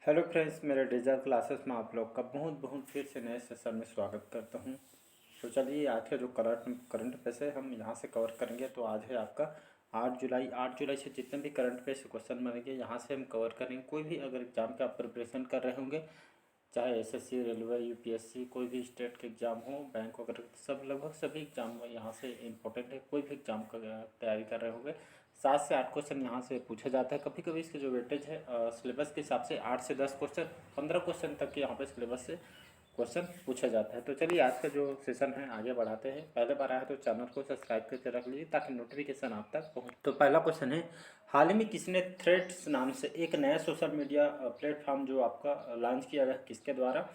Hello friends, मेरे digital classes में आप लोग का बहुत बहुत फिर से नए सेशन में स्वागत करता हूं। तो चलिए, आज का जो करंट अफेयर्स है हम यहां से कवर करेंगे। तो आज है आपका 8 जुलाई से जितने भी करंट अफेयर्स क्वेश्चन बनेंगे यहां से हम कवर करेंगे। कोई भी अगर एग्जाम का आप प्रिपरेशन कर रहे होंगे, चाहे एसएससी, रेलवे, यूपीएससी, कोई भी स्टेट के एग्ज़ाम हो, बैंक वगैरह, सब लगभग सभी एग्जाम यहाँ से इम्पोर्टेंट है। कोई भी एग्जाम का तैयारी कर रहे होंगे, 7 से 8 क्वेश्चन यहाँ से पूछा जाता है। कभी कभी इसके जो वेटेज है सिलेबस के हिसाब से 8 से 10 क्वेश्चन, 15 क्वेश्चन तक के यहाँ पे सिलेबस से क्वेश्चन पूछा जाता है। तो चलिए, आज का जो सेशन है आगे बढ़ाते हैं। पहले बार आया तो चैनल को सब्सक्राइब करके रख लीजिए ताकि नोटिफिकेशन आप तक पहुँचे। तो पहला क्वेश्चन है, हाल ही में किसने थ्रेड्स नाम से एक नया सोशल मीडिया प्लेटफॉर्म जो आपका लॉन्च किया गया, किसके द्वारा?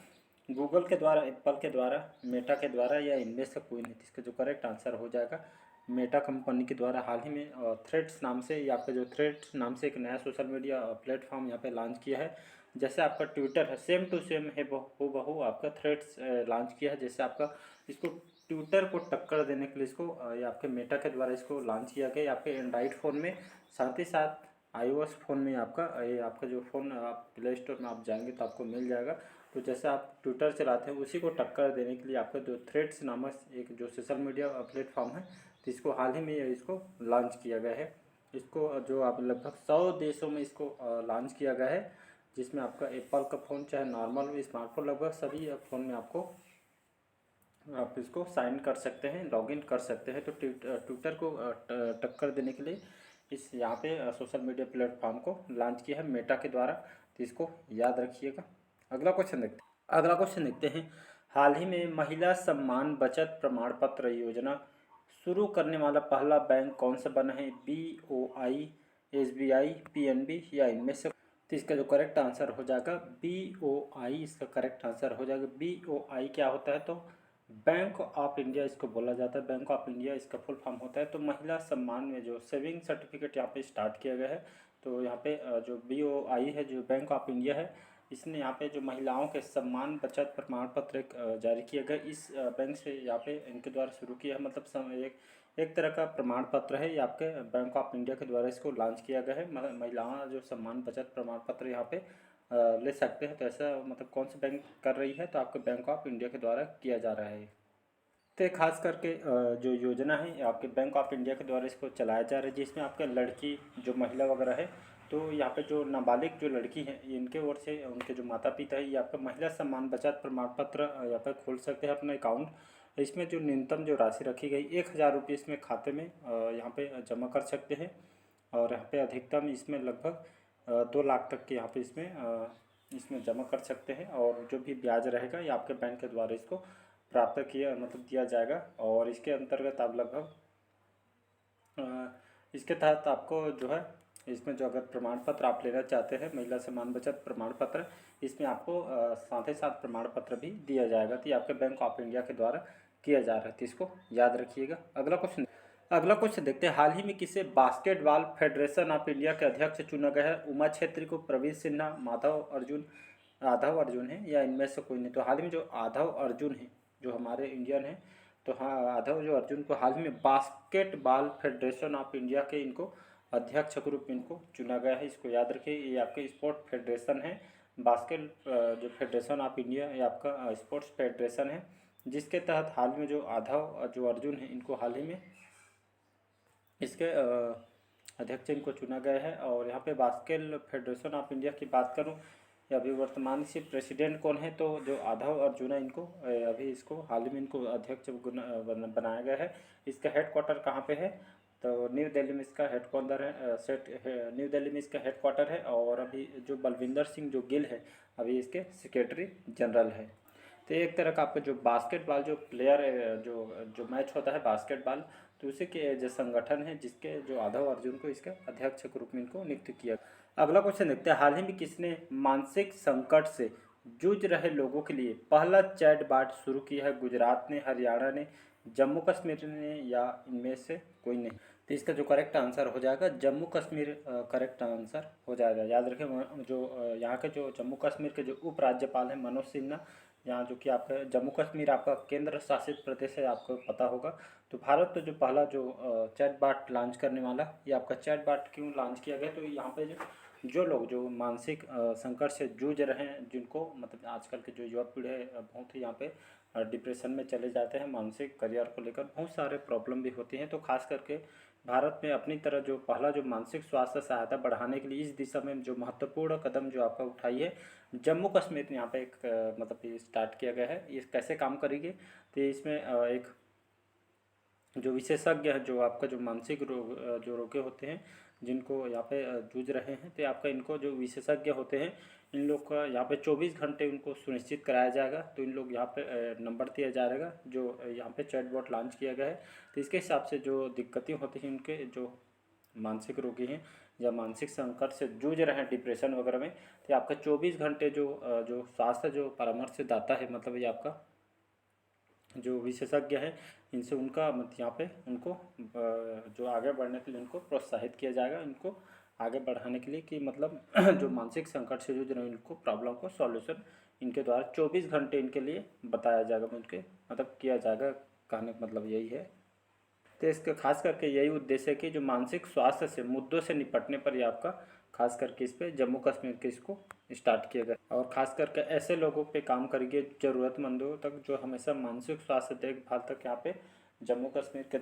गूगल के द्वारा, एप्पल के द्वारा, मेटा के द्वारा, या इनमें से कोई नहीं? इसका जो करेक्ट आंसर हो जाएगा मेटा कंपनी के द्वारा हाल ही में थ्रेड्स नाम से, या आपका जो थ्रेड्स नाम से एक नया सोशल मीडिया प्लेटफॉर्म यहाँ पे लॉन्च किया है। जैसे आपका ट्विटर है, सेम टू सेम है, बहू आपका थ्रेड्स लॉन्च किया है। जैसे आपका इसको ट्विटर को टक्कर देने के लिए इसको या आपके मेटा के द्वारा इसको लॉन्च किया गया। आपके एंड्रॉइड फ़ोन में, साथ ही साथ iOS फ़ोन में आपका ये आपका जो फ़ोन आप प्ले स्टोर में आप जाएंगे तो आपको मिल जाएगा। तो जैसे आप ट्विटर चलाते हैं उसी को टक्कर देने के लिए आपका जो थ्रेड्स नामक एक जो सोशल मीडिया प्लेटफॉर्म है, तो इसको हाल ही में इसको लॉन्च किया गया है। इसको जो आप लगभग 100 देशों में इसको लॉन्च किया गया है, जिसमें आपका एप्पल का फ़ोन, चाहे नॉर्मल स्मार्टफोन, लगभग सभी फ़ोन में आपको आप इसको साइन कर सकते हैं, लॉगिन कर सकते हैं। तो ट्विटर को टक्कर देने के लिए इस यहाँ पे सोशल मीडिया प्लेटफॉर्म को लॉन्च किया है मेटा के द्वारा। तो इसको याद रखिएगा। अगला क्वेश्चन देखते हैं। हाल ही में महिला सम्मान बचत प्रमाण पत्र योजना शुरू करने वाला पहला बैंक कौन सा बना है? BOI, SBI, PNB, या इनमें से? तो इसका जो करेक्ट आंसर हो जाएगा BOI, इसका करेक्ट आंसर हो जाएगा। BOI क्या होता है? तो बैंक ऑफ इंडिया इसको बोला जाता है। बैंक ऑफ इंडिया इसका फुल फॉर्म होता है। तो महिला सम्मान में जो सेविंग सर्टिफिकेट यहाँ पे स्टार्ट किया गया है, तो यहाँ पे जो BOI है, जो बैंक ऑफ इंडिया है, इसने यहाँ पे जो महिलाओं के सम्मान बचत प्रमाण पत्र एक जारी किया गया। इस बैंक से यहाँ पे इनके द्वारा शुरू किया है। मतलब एक तरह का प्रमाण पत्र है। ये आपके बैंक ऑफ इंडिया के द्वारा इसको लॉन्च किया गया है। मतलब महिलाओं जो सम्मान बचत प्रमाण पत्र यहाँ पे ले सकते हैं। तो ऐसा मतलब कौन सी बैंक कर रही है? तो आपके बैंक ऑफ इंडिया के द्वारा किया जा रहा है। तो खास करके जो योजना है ये आपके बैंक ऑफ इंडिया के द्वारा इसको चलाया जा रहा है, जिसमें आपके लड़की जो महिला वगैरह है, तो यहाँ पे जो नाबालिग जो लड़की है, इनके ओर से उनके जो माता पिता है, ये आपका महिला सम्मान बचत प्रमाण पत्र यहाँ पे खोल सकते हैं अपना अकाउंट। इसमें जो न्यूनतम जो राशि रखी गई 1,000 रुपये इसमें खाते में यहाँ पे जमा कर सकते हैं। और यहाँ पे अधिकतम इसमें लगभग 2 लाख तक के यहाँ पे इसमें जमा कर सकते हैं। और जो भी ब्याज रहेगा ये आपके बैंक के द्वारा इसको प्राप्त किया मतलब दिया जाएगा। और इसके अंतर्गत आप लगभग इसके तहत आपको जो है, इसमें जो अगर प्रमाण पत्र आप लेना चाहते हैं, महिला सम्मान बचत प्रमाण पत्र, इसमें आपको साथ ही साथ प्रमाण पत्र भी दिया जाएगा। तो ये आपके बैंक ऑफ इंडिया के द्वारा किया जा रहा है। तो इसको याद रखिएगा। अगला क्वेश्चन देखते हैं। हाल ही में किसे बास्केटबॉल फेडरेशन ऑफ इंडिया के अध्यक्ष चुना गया है? उमा छेत्री को, प्रवीण सिन्हा, आधव अर्जुन है, या इनमें से कोई नहीं? तो हाल ही में जो आधव अर्जुन है, जो हमारे इंडियन है, तो हाँ, आधव जो अर्जुन को हाल ही में बास्केटबॉल फेडरेशन ऑफ इंडिया के इनको अध्यक्ष के रूप में इनको चुना गया है। इसको याद रखिए। ये आपके स्पोर्ट फेडरेशन है। बास्केट जो फेडरेशन ऑफ इंडिया, ये आपका स्पोर्ट्स फेडरेशन है, जिसके तहत हाल में जो आधव जो अर्जुन है, इनको हाल ही में इसके अध्यक्ष इनको चुना गया है। और यहाँ पे बास्केट फेडरेशन ऑफ इंडिया की बात करूँ, या अभी वर्तमान से प्रेसिडेंट कौन है, तो जो आधव अर्जुन है, इनको अभी इसको हाल ही में इनको अध्यक्ष बनाया गया है। इसका हेडक्वार्टर कहाँ पे है? तो न्यू दिल्ली में इसका हेडक्वार्टर है। न्यू दिल्ली में इसका हेडक्वार्टर है। और अभी जो बलविंदर सिंह जो गिल है, अभी इसके सेक्रेटरी जनरल है। तो एक तरह का आपका जो बास्केटबॉल जो प्लेयर है, जो जो मैच होता है बास्केटबॉल, तो उसी के जो संगठन है, जिसके जो आधव अर्जुन को इसके अध्यक्ष के रूप में इनको नियुक्त किया। अगला क्वेश्चन देखते हैं। हाल ही में किसने मानसिक संकट से जूझ रहे लोगों के लिए पहला चैटबॉट शुरू किया है? गुजरात ने, हरियाणा ने, जम्मू कश्मीर ने, या इनमें से कोई नहीं? तो इसका जो करेक्ट आंसर हो जाएगा जम्मू कश्मीर करेक्ट आंसर हो जाएगा। याद रखें, जो यहाँ के जो जम्मू कश्मीर के जो उपराज्यपाल हैं मनोज सिन्हा, यहाँ जो कि आपका जम्मू कश्मीर आपका केंद्र शासित प्रदेश है, आपको पता होगा। तो भारत तो जो पहला जो चैटबॉट लॉन्च करने वाला, ये आपका चैटबॉट क्यों लॉन्च किया गया? तो यहाँ पे जो जो लोग जो मानसिक संकट से जूझ रहे हैं, जिनको मतलब आजकल के जो युवा पीढ़ी है बहुत ही यहाँ पे डिप्रेशन में चले जाते हैं, मानसिक करियर को लेकर बहुत सारे प्रॉब्लम भी होती हैं। तो खास करके भारत में अपनी तरह जो पहला जो मानसिक स्वास्थ्य सहायता बढ़ाने के लिए इस दिशा में जो महत्वपूर्ण कदम जो आपका उठाई है जम्मू कश्मीर में यहाँ पे एक मतलब ये स्टार्ट किया गया है। ये कैसे काम करेगी, तो इसमें एक जो विशेषज्ञ है, जो आपका जो मानसिक रोग जो रोगी होते हैं, जिनको यहाँ पे जूझ रहे हैं, तो आपका इनको जो विशेषज्ञ होते हैं इन लोग का यहाँ पे 24 घंटे उनको सुनिश्चित कराया जाएगा। तो इन लोग यहाँ पे नंबर दिया जाएगा, जो यहाँ पे चैटबॉट लॉन्च किया गया है। तो इसके हिसाब से जो दिक्कतें होती हैं उनके जो मानसिक रोगी हैं या मानसिक संकट से जूझ रहे हैं डिप्रेशन वगैरह में, तो आपका 24 घंटे जो स्वास्थ्य जो परामर्शदाता है, मतलब ये आपका जो विशेषज्ञ हैं, इनसे उनका मत यहाँ पे उनको जो आगे बढ़ने के लिए उनको प्रोत्साहित किया जाएगा, इनको आगे बढ़ाने के लिए कि मतलब जो मानसिक संकट से जूझ रहे हैं इनको प्रॉब्लम को सॉल्यूशन इनके द्वारा 24 घंटे इनके लिए बताया जाएगा, उनके मतलब किया जाएगा। कहने का मतलब यही है। तो इसका खास करके यही उद्देश्य है कि जो मानसिक स्वास्थ्य से मुद्दों से निपटने पर ये आपका खास करके इस पे जम्मू कश्मीर के इसको स्टार्ट किया गया और ख़ास करके ऐसे लोगों पे काम करेंगे ज़रूरतमंदों तक, जो हमेशा मानसिक स्वास्थ्य देखभाल तक यहाँ पे जम्मू कश्मीर के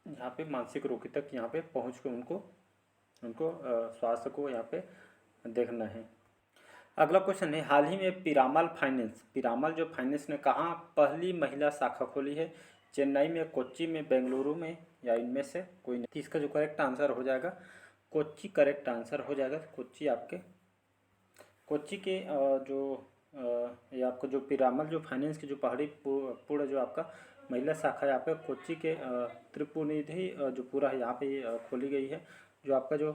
यहाँ पे मानसिक रोगी तक यहाँ पे पहुँच के उनको उनको स्वास्थ्य को यहाँ पे देखना है। अगला क्वेश्चन है, हाल ही में पीरामल जो फाइनेंस ने कहाँ पहली महिला शाखा खोली है? चेन्नई में, कोच्चि में, बेंगलुरु में, या इनमें से कोई नहीं? इसका जो करेक्ट आंसर हो जाएगा कोच्चि करेक्ट आंसर हो जाएगा। कोच्चि आपके कोच्चि के ये आपको जो पीरामल जो फाइनेंस की जो पहाड़ी पूर्ण जो आपका महिला शाखा यहाँ पे कोच्चि के त्रिपुनिधि जो पूरा है यहाँ पे खोली गई है। जो आपका जो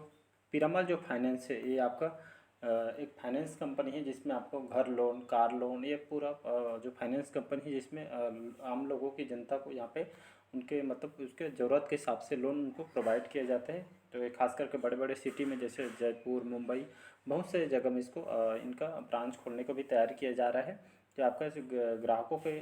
पीरामल जो फाइनेंस है ये आपका एक फाइनेंस कंपनी है जिसमें आपको घर लोन, कार लोन, ये पूरा जो फाइनेंस कंपनी है जिसमें आम लोगों की जनता को यहाँ पे उनके मतलब उसके ज़रूरत के हिसाब से लोन उनको प्रोवाइड किए जाते हैं। तो ये खास करके बड़े बड़े सिटी में जैसे जयपुर, मुंबई, बहुत से जगह में इसको इनका ब्रांच खोलने को भी तैयार किया जा रहा है। तो आपका ग्राहकों के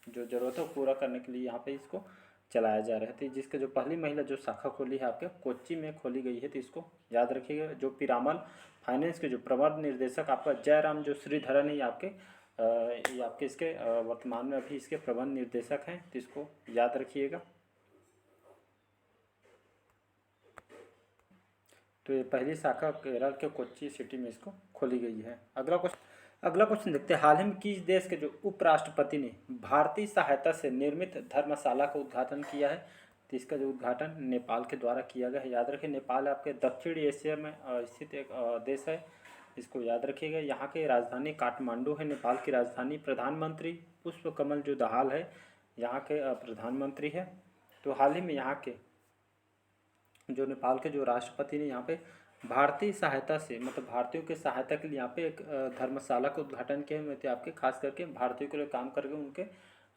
जो ज़रूरतों को पूरा करने के लिए यहाँ पे इसको चलाया जा रहा है। तो जिसके जो पहली महिला जो शाखा खोली है आपके कोच्चि में खोली गई है, तो इसको याद रखिएगा। जो पीरामल फाइनेंस के जो प्रबंध निर्देशक आपका जयराम जो श्रीधरन है, ये आपके इसके वर्तमान में अभी इसके प्रबंध निर्देशक हैं, तो इसको याद रखिएगा। तो ये पहली शाखा केरल के कोच्चि सिटी में इसको खोली गई है। अगला क्वेश्चन देखते हैं, हाल ही में किस देश के जो उपराष्ट्रपति ने भारतीय सहायता से निर्मित धर्मशाला का उद्घाटन किया है? तो इसका जो उद्घाटन नेपाल के द्वारा किया गया है। याद रखिए, नेपाल आपके दक्षिण एशिया में स्थित एक देश है, इसको याद रखिएगा। यहाँ की राजधानी काठमांडू है, नेपाल की राजधानी। प्रधानमंत्री पुष्प कमल जो दाहाल है यहाँ के प्रधानमंत्री है। तो हाल ही में यहाँ के जो नेपाल के जो राष्ट्रपति ने यहाँ पे भारतीय सहायता से मतलब भारतीयों के सहायता के लिए यहाँ पे एक धर्मशाला का उद्घाटन किया है। तो आपके खास करके भारतीयों के लिए काम करके उनके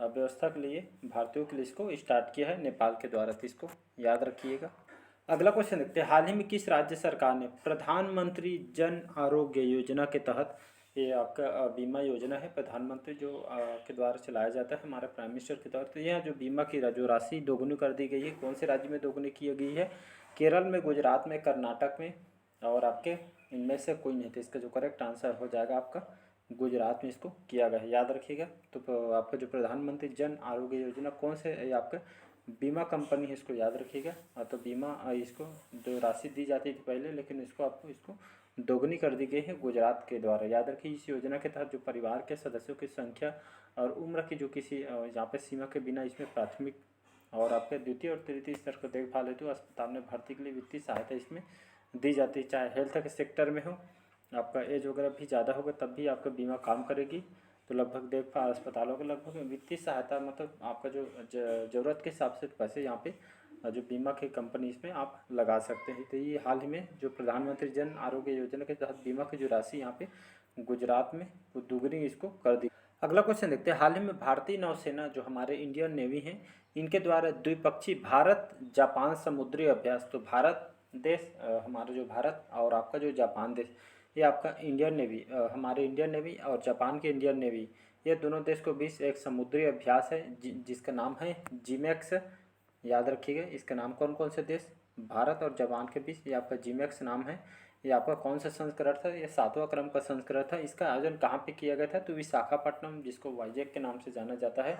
व्यवस्था के लिए भारतीयों के लिए इसको स्टार्ट किया है नेपाल के द्वारा, तो इसको याद रखिएगा। अगला क्वेश्चन देखते हैं, हाल ही में किस राज्य सरकार ने प्रधानमंत्री जन आरोग्य योजना के तहत, ये आपका बीमा योजना है प्रधानमंत्री जो के द्वारा चलाया जाता है हमारे प्राइम मिनिस्टर के तौर पर, यह जो बीमा की जो राशि दोगुनी कर दी गई है, कौन से राज्य में दोगुनी की गई है? केरल में, गुजरात में, कर्नाटक में, और आपके इनमें से कोई नहीं। तो इसका जो करेक्ट आंसर हो जाएगा आपका गुजरात में इसको किया गया है, याद रखिएगा। तो आपका जो प्रधानमंत्री जन आरोग्य योजना कौन से आपका बीमा कंपनी है, इसको याद रखिएगा। तो बीमा इसको जो राशि दी जाती थी पहले, लेकिन इसको आपको इसको दोगुनी कर दी गई है गुजरात के द्वारा, याद रखिए। इस योजना के तहत जो परिवार के सदस्यों की संख्या और उम्र की जो किसी यहाँ पे सीमा के बिना इसमें प्राथमिक और आपके द्वितीय और तृतीय स्तर को देखभाल हेतु अस्पताल में भर्ती के लिए वित्तीय सहायता इसमें दी जाती है। चाहे हेल्थ के सेक्टर में हो, आपका एज वगैरह भी ज़्यादा होगा तब भी आपका बीमा काम करेगी। तो लगभग देखभाल अस्पतालों के लगभग वित्तीय सहायता मतलब आपका जो ज़रूरत के हिसाब से पैसे यहाँ पे जो बीमा की कंपनी इसमें आप लगा सकते हैं। तो ये हाल ही में जो प्रधानमंत्री जन आरोग्य योजना के तहत बीमा की जो राशि यहाँ पे गुजरात में वो दोगुनी इसको कर दी। अगला क्वेश्चन देखते हैं, हाल ही में भारतीय नौसेना जो हमारे इंडियन नेवी हैं इनके द्वारा द्विपक्षीय भारत जापान समुद्री अभ्यास, तो भारत देश हमारा जो भारत और आपका जो जापान देश, ये आपका इंडियन नेवी हमारे इंडियन नेवी और जापान के इंडियन नेवी, ये दोनों देश को बीच एक समुद्री अभ्यास है जिसका नाम है जिमेक्स, याद रखिएगा। इसका नाम कौन कौन से देश भारत और जापान के बीच ये आपका जिमेक्स नाम है, ये आपका कौन सा संस्करण था? ये 7वां क्रम का संस्करण था। इसका आयोजन कहाँ पे किया गया था? तो विशाखापट्टनम, जिसको वाईजैक के नाम से जाना जाता है।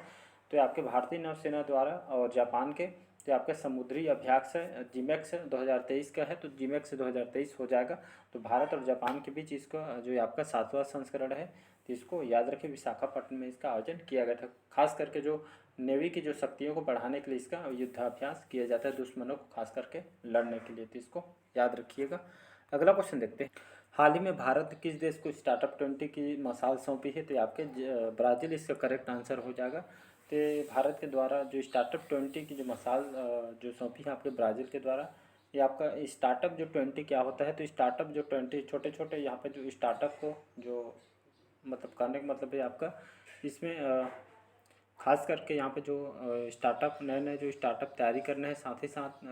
तो ये आपके भारतीय नौसेना द्वारा और जापान के, तो आपका समुद्री अभ्यास है, जिमेक्स 2023 का है, तो जिमेक्स 2023 हो जाएगा। तो भारत और जापान के बीच इसका जो ये आपका 7वां संस्करण है, तो इसको याद रखें, विशाखापट्टनम में इसका आयोजन किया गया था। खास करके जो नेवी की जो शक्तियों को बढ़ाने के लिए इसका युद्धाभ्यास किया जाता है, दुश्मनों को खास करके लड़ने के लिए, तो इसको याद रखिएगा। अगला क्वेश्चन देखते हैं। हाल ही में भारत ने किस देश को स्टार्टअप 20 की मसाल सौंपी है? तो ये आपके ब्राज़ील इसका करेक्ट आंसर हो जाएगा। तो भारत के द्वारा जो स्टार्टअप 20 की जो मसाल जो सौंपी है आपके ब्राज़ील के द्वारा, ये आपका स्टार्टअप जो 20 क्या होता है? तो स्टार्टअप जो 20 छोटे छोटे यहाँ पे जो स्टार्टअप को जो मतलब करने का मतलब है आपका, इसमें खास करके यहाँ पे जो स्टार्टअप नए नए जो स्टार्टअप तैयारी करने हैं, साथ ही साथ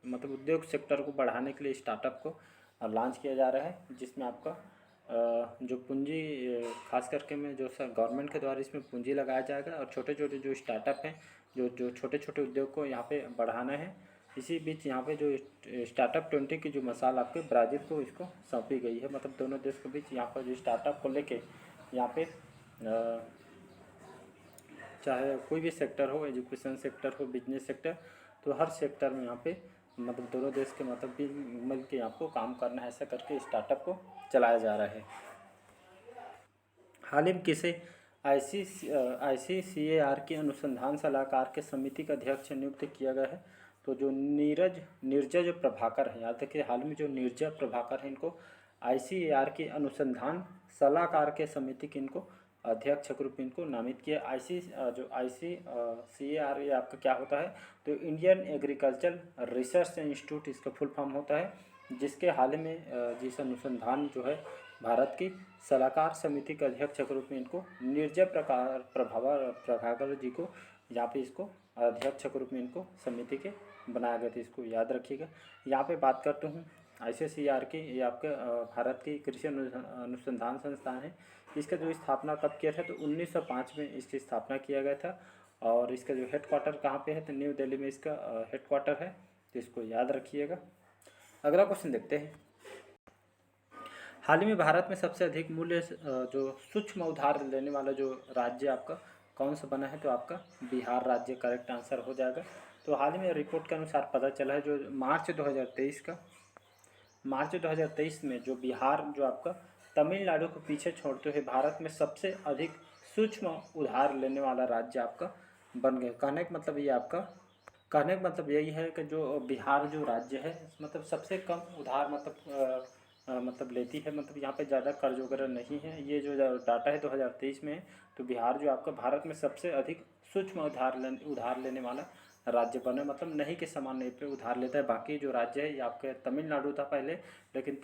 मतलब उद्योग सेक्टर को बढ़ाने के लिए स्टार्टअप को लॉन्च किया जा रहा है, जिसमें आपका जो पूंजी खास करके में जो सर गवर्नमेंट के द्वारा इसमें पूंजी लगाया जाएगा, और छोटे छोटे जो स्टार्टअप हैं, जो जो छोटे छोटे उद्योग को यहाँ पे बढ़ाना है। इसी बीच यहाँ पे जो स्टार्टअप 20 की जो मसाल आपके ब्राज़ील को इसको सौंपी गई है। मतलब दोनों देश के बीच यहाँ पर जो स्टार्टअप को लेके यहाँ पे चाहे कोई भी सेक्टर हो, एजुकेशन सेक्टर हो, बिजनेस सेक्टर, तो हर सेक्टर में यहाँ पे मतलब दोनों देश के मतलब भी मिल के आपको काम करना है, ऐसा करके स्टार्टअप को चलाया जा रहा है। हाल ही में किसे ICCAR की अनुसंधान सलाहकार के समिति का अध्यक्ष नियुक्त किया गया है? तो जो नीरज प्रभाकर है, याद रखिए, हाल में जो नीरज प्रभाकर है, इनको ICAR की अनुसंधान सलाहकार के समिति की इनको अध्यक्ष के रूप में इनको नामित किया। ICCAR ये आपका क्या होता है? तो इंडियन एग्रीकल्चर रिसर्च इंस्टीट्यूट इसका फुल फॉर्म होता है, जिसके हाल में जिस अनुसंधान जो है भारत की सलाहकार समिति के अध्यक्ष के रूप में इनको नीरज प्रभाकर जी को यहाँ पे इसको अध्यक्ष के रूप में इनको समिति के बनाया गया था, इसको याद रखिएगा। यहाँ पे बात करता हूँ ICCAR की, ये आपके भारत की कृषि अनुसंधान संस्थान है। इसका जो स्थापना कब किया था? तो 1905 में इसकी स्थापना किया गया था, और इसका जो हेडक्वार्टर कहाँ पे है? तो न्यू दिल्ली में इसका हेडक्वार्टर है, तो इसको याद रखिएगा। अगला क्वेश्चन देखते हैं। हाल ही में भारत में सबसे अधिक मूल्य जो सूक्ष्म उधार लेने वाला जो राज्य आपका कौन सा बना है? तो आपका बिहार राज्य करेक्ट आंसर हो जाएगा। तो हाल ही में रिपोर्ट के अनुसार पता चला है, जो मार्च 2023 में जो बिहार जो आपका तमिलनाडु को पीछे छोड़ते हुए भारत में सबसे अधिक सूक्ष्म उधार लेने वाला राज्य आपका बन गया। कहने का मतलब यही है कि जो बिहार जो राज्य है, मतलब सबसे कम उधार मतलब लेती है, मतलब यहाँ पे ज़्यादा कर्ज वगैरह नहीं है। ये जो डाटा है 2023 में है, तो बिहार जो आपका भारत में सबसे अधिक सूक्ष्म उधार लेने वाला राज्य बने, मतलब नहीं के समान नहीं पे उधार लेता है। बाकी जो राज्य है ये आपके तमिलनाडु था पहले, लेकिन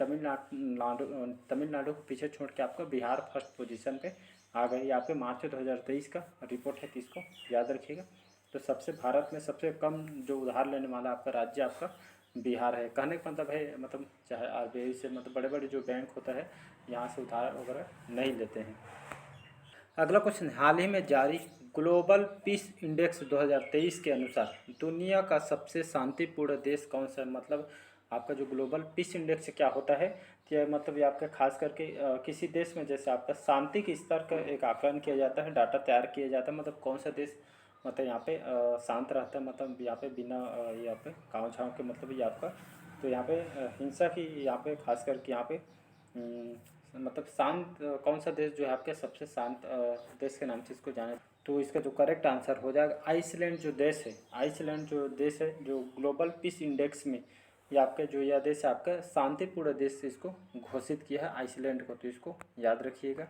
तमिलनाडु को पीछे छोड़ के आपका बिहार फर्स्ट पोजीशन पे आ गई। यहाँ पे मार्च 2023 का रिपोर्ट है, किसको याद रखिएगा। तो सबसे भारत में सबसे कम जो उधार लेने वाला आपका राज्य आपका बिहार है। कहने का मतलब है, मतलब चाहे RBI से मतलब बड़े बड़े जो बैंक होता है, यहाँ से उधार वगैरह नहीं लेते हैं। अगला क्वेश्चन, हाल ही में जारी ग्लोबल पीस इंडेक्स 2023 के अनुसार दुनिया का सबसे शांतिपूर्ण देश कौन सा है? मतलब आपका जो ग्लोबल पीस इंडेक्स क्या होता है, कि मतलब ये आपका खास करके किसी देश में जैसे आपका शांति के स्तर का एक आकलन किया जाता है, डाटा तैयार किया जाता है, मतलब कौन सा देश मतलब यहाँ पे शांत रहता है, मतलब यहाँ पे बिना यहाँ पे गाँव झाँव के, मतलब ये आपका तो यहाँ पे हिंसा की यहाँ पे खास करके यहाँ पे मतलब शांत कौन सा देश जो है आपके सबसे शांत देश के नाम से इसको जाने, तो इसका जो करेक्ट आंसर हो जाएगा आइसलैंड जो देश है। आइसलैंड जो देश है जो ग्लोबल पीस इंडेक्स में ये आपका जो यह देश है आपका शांतिपूर्ण देश से इसको घोषित किया है आइसलैंड को, तो इसको याद रखिएगा।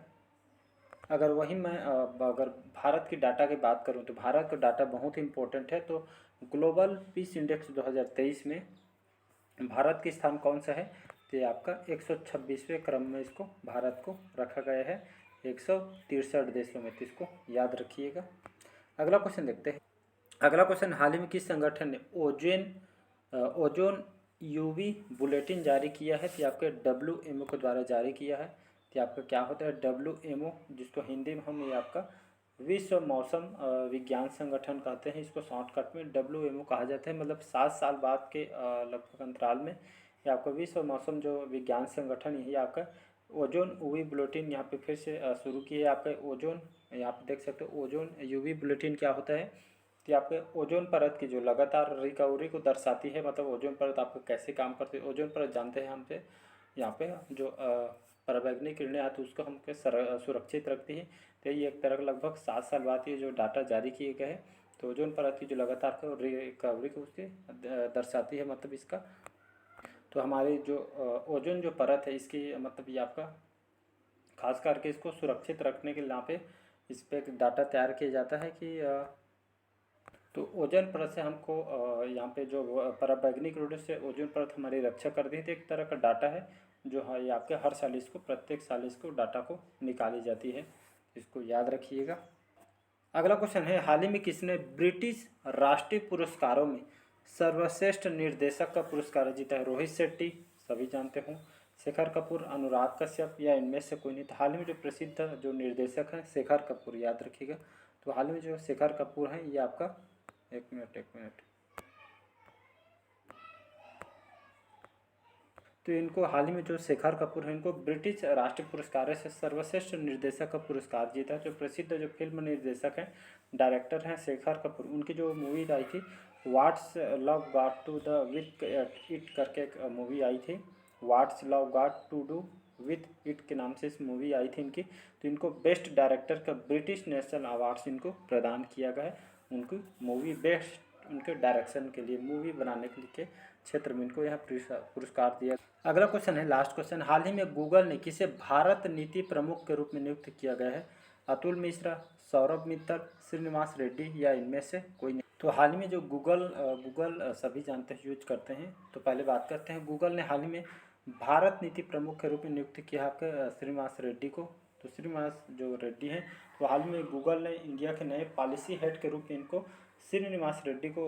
अगर वही मैं अगर भारत की डाटा की बात करूं, तो भारत का डाटा बहुत ही इम्पोर्टेंट है। तो ग्लोबल पीस इंडेक्स 2023 में भारत की स्थान कौन सा है? तो ये आपका 126वें क्रम में इसको भारत को रखा गया है 163 देशों में, तो इसको याद रखिएगा। अगला क्वेश्चन देखते हैं। अगला क्वेश्चन, हाल ही में किस संगठन ने ओजोन UV बुलेटिन जारी किया है? तो आपके WMO के द्वारा जारी किया है। तो आपका क्या होता है WMO, जिसको हिंदी में हम ये आपका विश्व मौसम विज्ञान संगठन कहते हैं, इसको शॉर्टकट में WMO कहा जाता है। मतलब 7 साल बाद के लगभग अंतराल में ये आपका विश्व मौसम जो विज्ञान संगठन, यही आपका ओजोन यूवी बुलेटिन यहाँ पे फिर से शुरू की है। आपका ओजोन यहाँ पे देख सकते हो, ओजोन यूवी बुलेटिन क्या होता है कि आपके ओजोन परत की जो लगातार रिकवरी को दर्शाती है, मतलब ओजोन परत आपको कैसे काम करती है। ओजोन परत जानते हैं हमसे यहाँ पे जो पराबैंगनी किरणें आती है उसको हमके सुरक्षित रखती है। तो ये एक तरह लगभग 7 साल बाद ये जो डाटा जारी किए गए हैं, तो ओजोन परत की जो लगातार रिकवरी को उसकी दर्शाती है, मतलब इसका। तो हमारी जो ओजोन जो परत है इसकी मतलब ये आपका खास करके इसको सुरक्षित रखने के लिए यहाँ पे इस पर एक डाटा तैयार किया जाता है कि तो ओजोन परत से हमको यहाँ पे जो पराबैंगनी किरणों से ओजोन परत हमारी रक्षा करती है। तो एक तरह का डाटा है जो है ये आपके हर साल इसको, प्रत्येक साल इसको डाटा को निकाली जाती है, इसको याद रखिएगा। अगला क्वेश्चन है, हाल ही में किसने ब्रिटिश राष्ट्रीय पुरस्कारों में सर्वश्रेष्ठ निर्देशक का पुरस्कार जीता है? रोहित शेट्टी, सभी जानते हो, शेखर कपूर, अनुराग कश्यप, या इनमें से कोई नहीं। तो हाल ही में जो प्रसिद्ध जो निर्देशक हैं शेखर कपूर, याद रखिएगा। तो हाल ही में जो शेखर कपूर हैं ये आपका, एक मिनट, तो इनको हाल ही में जो शेखर कपूर हैं इनको ब्रिटिश राष्ट्रीय पुरस्कार से सर्वश्रेष्ठ निर्देशक का पुरस्कार जीता। जो प्रसिद्ध जो फिल्म निर्देशक हैं, डायरेक्टर हैं शेखर कपूर, उनकी जो मूवी आई थी what's love got to do with it करके एक मूवी आई थी, what's love got to do with it के नाम से इस मूवी आई थी इनकी। तो इनको बेस्ट डायरेक्टर का ब्रिटिश नेशनल अवार्ड्स इनको प्रदान किया गया है। उनकी मूवी बेस्ट, उनके डायरेक्शन के लिए, मूवी बनाने के लिए क्षेत्र में इनको यह पुरस्कार दिया। अगला क्वेश्चन है, लास्ट क्वेश्चन, हाल ही में गूगल ने किसे भारत नीति प्रमुख के रूप में नियुक्त किया गया है? अतुल मिश्रा, सौरभ मित्तल, श्रीनिवास रेड्डी, या इनमें से कोई नहीं। तो हाल ही में जो गूगल सभी जानते हैं, यूज करते हैं। तो पहले बात करते हैं, गूगल ने हाल ही में भारत नीति प्रमुख के रूप में नियुक्त किया आपके श्रीनिवास रेड्डी को। तो श्रीनिवास जो रेड्डी हैं, तो हाल में गूगल ने इंडिया के नए पॉलिसी हेड के रूप में इनको श्रीनिवास रेड्डी को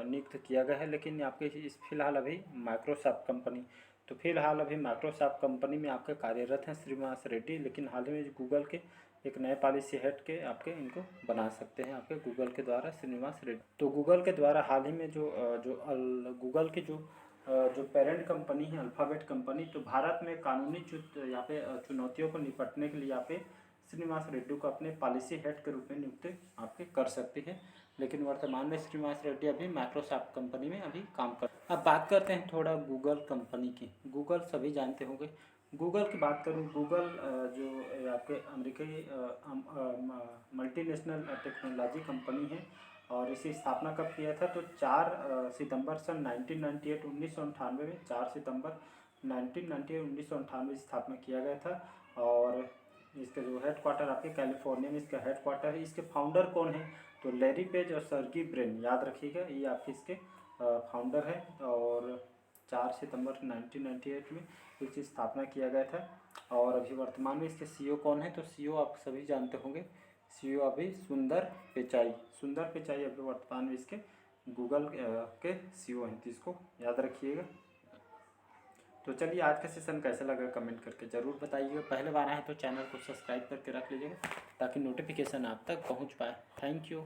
नियुक्त किया गया है। लेकिन आपके इस फिलहाल अभी माइक्रोसॉफ्ट कंपनी, तो फिलहाल अभी माइक्रोसॉफ्ट कंपनी में आपके कार्यरत हैं श्रीनिवास रेड्डी। लेकिन हाल ही में गूगल के एक नए पॉलिसी हेड के आपके इनको बना सकते हैं आपके गूगल के द्वारा श्रीनिवास रेड्डी। तो गूगल के द्वारा हाल ही में गूगल की जो पेरेंट कंपनी है अल्फ़ाबेट कंपनी, तो भारत में कानूनी यहाँ पे चुनौतियों को निपटने के लिए यहाँ पे श्रीनिवास रेड्डी को अपने पॉलिसी हेड के रूप में नियुक्त आपके कर सकते हैं। लेकिन वर्तमान में श्रीनिवास रेड्डी अभी माइक्रोसॉफ्ट कंपनी में अभी काम कर। अब बात करते हैं थोड़ा गूगल कंपनी की। गूगल सभी जानते होंगे। गूगल की बात करूँ, गूगल जो आपके अमेरिकी मल्टीनेशनल टेक्नोलॉजी कंपनी है, और इसी स्थापना कब किया था? तो 4 सितंबर सन 1998 1998 में 4 सितंबर 1998 स्थापना किया गया था। और इसका जो हेड क्वार्टर आपके कैलिफोर्निया में इसका हेड क्वार्टर है। इसके फाउंडर कौन है? तो लैरी पेज और सर्गी ब्रिन, याद रखिएगा, ये आपके इसके फाउंडर है। और 4 सितंबर 1998 में इसकी स्थापना किया गया था। और अभी वर्तमान में इसके सीईओ कौन है? तो सीईओ आप सभी जानते होंगे, सीईओ अभी सुंदर पिचाई अभी वर्तमान में इसके गूगल के सीईओ हैं। तो इसको याद रखिएगा। तो चलिए, आज का सेशन कैसा लगा कमेंट करके ज़रूर बताइएगा। पहले बार आए तो चैनल को सब्सक्राइब करके रख लीजिएगा ताकि नोटिफिकेशन आप तक पहुंच पाए। Thank you.